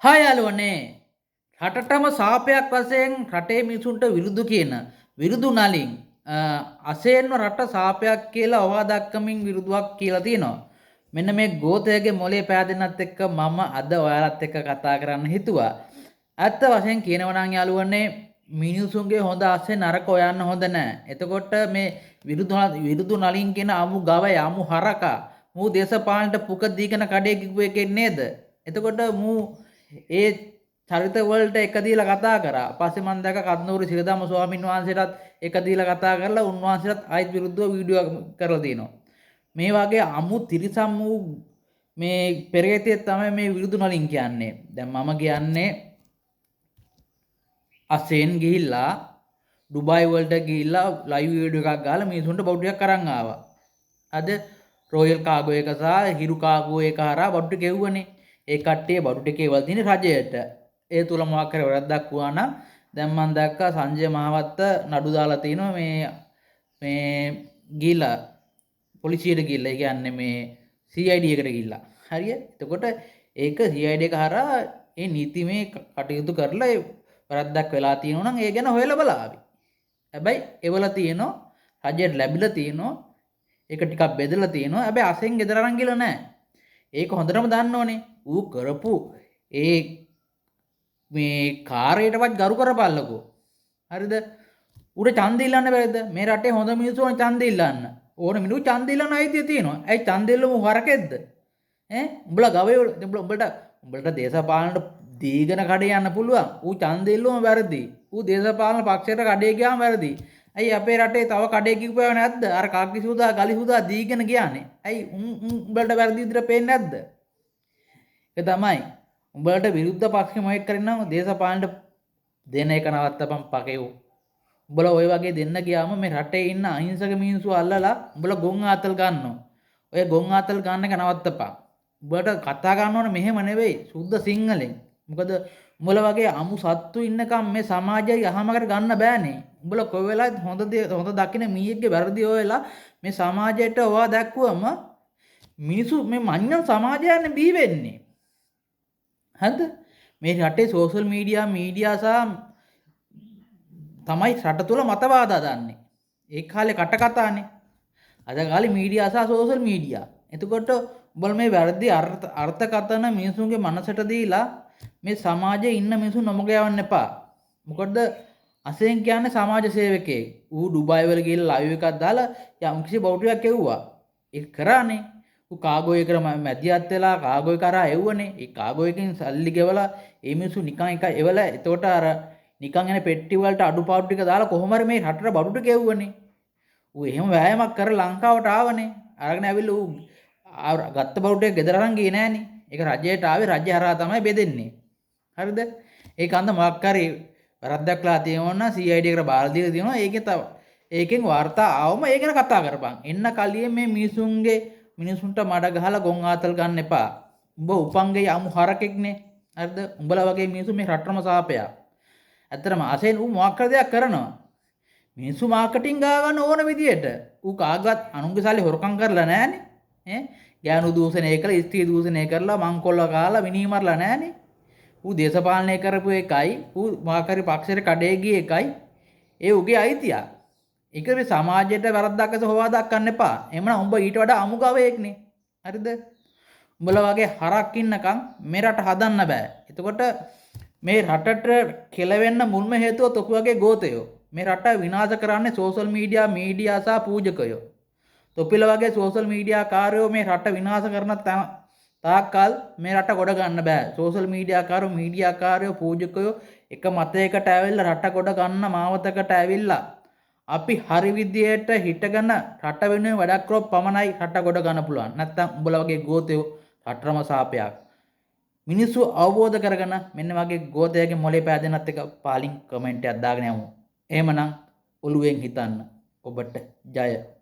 හා යාළුවනේ රටටම සාපයක් වශයෙන් රටේ මිනිසුන්ට විරුදු කියන විරුදු නලින් අසේන්ම රට සාපයක් කියලා ඔවා දක්කමින් විරුදුවක් කියලා තියෙනවා. මෙන්න මේ ගෝතයගේ මොලේ පෑදෙනත් එක්ක මම අද ඔයාලත් එක්ක කතා කරන්න හිතුවා. ඇත්ත වශයෙන් කියනවා නම් යාළුවනේ මිනිසුන්ගේ හොඳ අස්සේ නරක හොයන්න හොඳ නැහැ. එතකොට මේ විරුදු නලින් කියන අමු ගවය අමු හරකා මූ දේශපාලනට පුක දීගෙන කඩේ කිව්ව එකේ නේද? එතකොට මූ ඒ චරිත වලට එක දීලා කතා කරා. පස්සේ මම දැක්ක කත්නූරු සිරදම ස්වාමීන් වහන්සේටත් එක දීලා කතා කරලා උන්වහන්සේටත් ආයිත් විරුද්ධව වීඩියෝ කරලා තිනවා. මේ වගේ අමු තිරිසම් වූ මේ පෙරේතය තමයි මේ විරුදු නලින් කියන්නේ. දැන් මම කියන්නේ අසෙන් ගිහිල්ලා ඩුබායි වලට ගිහිල්ලා ලයිව් වීඩියෝ එකක් ගහලා මිනිසුන්ට බඩු ටිකක් අරන් ආවා. අද රොයල් කාගෝ එක සහ හිරු කාගෝ එක හරහා බඩු ටික ගෙව්වනේ. ඒ කට්ටිය බඩු ටික ගෙවලා තියෙන්නේ රජයට. ඒ තුල මොකක් හරි වැරද්දක් වුණා නම් දැන් මම දැක්කා සංජය මහවත්ත නඩු දාලා තිනවා මේ ගිහිල්ලා පොලිසියට ගිහිල්ලා. ඒ කියන්නේ මේ CID එකට ගිහිල්ලා. හරිය. එතකොට ඒක CID එක හරහා ඒ නීතිමය කටයුතු කරලා ඒ වැරද්දක් වෙලා තියෙනවා නම් ඒ ගැන හොයලා බලාවි. හැබැයි එවලා තියෙනවා රජයට ලැබිලා තියෙනවා. ඒක ටිකක් බෙදලා තියෙනවා. හැබැයි අසෙන් ගෙදර අරන් ගිහලා නැහැ. ඒක හොඳටම දන්න ඕනේ. ඌ කරපු ඒ මේ කාර්යයටවත් ගරු කරපල්ලකෝ. හරිද? උඩ ඡන්ද ඉල්ලන්න බැරිද? මේ රටේ හොඳ මිනිස්සු ඕන ඡන්ද ඉල්ලන්න. ඕන මිනිස්සු ඡන්ද ඉල්ලන්න අයිතිය තියෙනවා. ඇයි ඡන්ද ඉල්ලමු හරකෙද්ද? උඹලා ගවයෝ උඹලට දේශපාලනට දීගෙන කඩේ යන්න පුළුවන්. ඌ ඡන්ද ඉල්ලුවම වැරදි. ඌ දේශපාලන පක්ෂයට කඩේ ගියාම වැරදි. ඇයි අපේ රටේ තව කඩේ කිව්වව නැද්ද? අර කක්කි සුදා ගලි සුදා දීගෙන ගියානේ. ඇයි උඹලට වැරදි විදිහට පේන්නේ නැද්ද? ඒ තමයි. උඹලට විරුද්ධ පක්ෂෙ මොකක් කරනවම දේශපාලනට දෙන එක නවත්තපන් පකේව්. උඹලා ওই වගේ දෙන්න ගියාම මේ රටේ ඉන්න අහිංසක මිනිස්සු අල්ලලා උඹලා ගොන් ආතල් ගන්නවා. ඔය ගොන් ආතල් ගන්න එක නවත්තපන්. උඹලට කතා ගන්න ඕනේ මෙහෙම නෙවෙයි සුද්ධ සිංහලෙන්. මොකද උඹලා වගේ අමු සත්තු ඉන්නකම් මේ සමාජය යහමකට ගන්න බෑනේ. උඹලා කොයි වෙලාවෙත් හොඳ දකින්න මීයේගේ වැරදි හොයලා මේ සමාජයට ඔවා දැක්කුවම මිනිස්සු මේ මඤ්ඤම් සමාජයන්නේ බිහි වෙන්නේ. හරිද? මේ රටේ සෝෂල් මීඩියා සහ තමයි රට තුල මතවාද හදන්නේ. ඒ කාලේ කට කතානේ. අද කාලේ මීඩියා සහ සෝෂල් මීඩියා. එතකොට උඹලා මේ වැරදි අර්ථකථන මිනිසුන්ගේ මනසට දීලා මේ සමාජයේ ඉන්න මිනිස්සු නොමග යවන්න එපා. මොකද අසෙන් කියන්නේ සමාජ සේවකයෙක්. ඌ ඩුබායි වල ගිහලා ලයිව් එකක් දාලා යම්කිසි බෞද්ධයක් එව්වා. ඒක කරානේ. ඌ කාගෝ එකට මැදිහත් වෙලා කාගෝ එක කරා එව්වනේ. ඒ කාගෝ එකෙන් සල්ලි ගෙවලා ඒ මිනිස්සු නිකන් එක එවලා එතකොට අර නිකන් එන පෙට්ටි වලට අඩුපාඩු ටික දාලා කොහොම හරි මේ රටට බඩු ටික එව්වනේ. ඌ එහෙම වෑයමක් කරලා ලංකාවට ආවනේ. අරගෙන ඇවිල්ලා ඌ ගත්ත බඩු ටික ගෙදර අරන් ගියේ නෑනේ. ඒක රජයට ආවේ රජය හරහා තමයි බෙදෙන්නේ. හරිද? ඒක අන්ද මොකක් හරි වැරද්දක් ලා තියෙනවා නම් CID එකට බාර දීලා තියෙනවා. ඒකෙන් වාර්තා ආවම ඒක ගැන කතා කරපන්. එන්න කලින් මේ මිනිසුන්ට මඩ ගහලා ගොන් ආතල් ගන්න එපා. උඹ උපංගේ යමු හරකෙක්නේ. හරිද? උඹලා වගේ මිනිස්සු මේ රටම සාපයක්. ඇත්තටම අසෙන් ඌ මොකක් හරි දෙයක් කරනවා. මිනිස්සු මාකටිං ගා ගන්න ඕන විදියට. ඌ කාගවත් අනුන්ගේ සල්ලි හොරකම් කරලා නෑනේ. ගෑනු දූෂණය කරලා ස්ත්‍රී දූෂණය කරලා මංකොල්ල කාලා මිනිමරලා නෑනේ. ඌ දේශපාලනය කරපු එකයි ඌ මොකක් හරි පක්ෂයට කඩේ ගිය එකයි ඒ උගේ අයිතිය. ඒක මේ සමාජයට වැරද්දක් අස හොවා දක්වන්න එපා. එhmenan උඹ ඊට වඩා අමු ගවයෙක්නේ. හරිද? උඹලා වගේ හරක් ඉන්නකම් මේ රට හදන්න බෑ. එතකොට මේ රටට කෙලවෙන්න මුල්ම හේතුව තොපු වගේ ගෝතයෝ. මේ රට විනාශ කරන්නේ සෝෂල් මීඩියා සහ පූජකයෝ. තොපිල වගේ සෝෂල් මීඩියා කාරයෝ මේ රට විනාශ කරන තාක්කල් මේ රට ගොඩ ගන්න බෑ. සෝෂල් මීඩියා කාරයෝ පූජකයෝ එක මතයකට ඇවිල්ලා රට ගොඩ ගන්න මාවතකට ඇවිල්ලා අපි හරි විදියට හිටගෙන රට වෙනුවෙන් වැඩක් කරොත් පමණයි රට ගොඩ ගන්න පුළුවන්. නැත්තම් උඹලා වගේ ගෝතයෝ රටරම සාපයක්. මිනිස්සු අවබෝධ කරගෙන මෙන්න වගේ ගෝතයගේ මොලේ පෑදෙනත් එක පාලින් කමෙන්ට් එකක් දාගෙන යමු. එහෙමනම් ඔළුවෙන් හිතන්න. ඔබට ජය.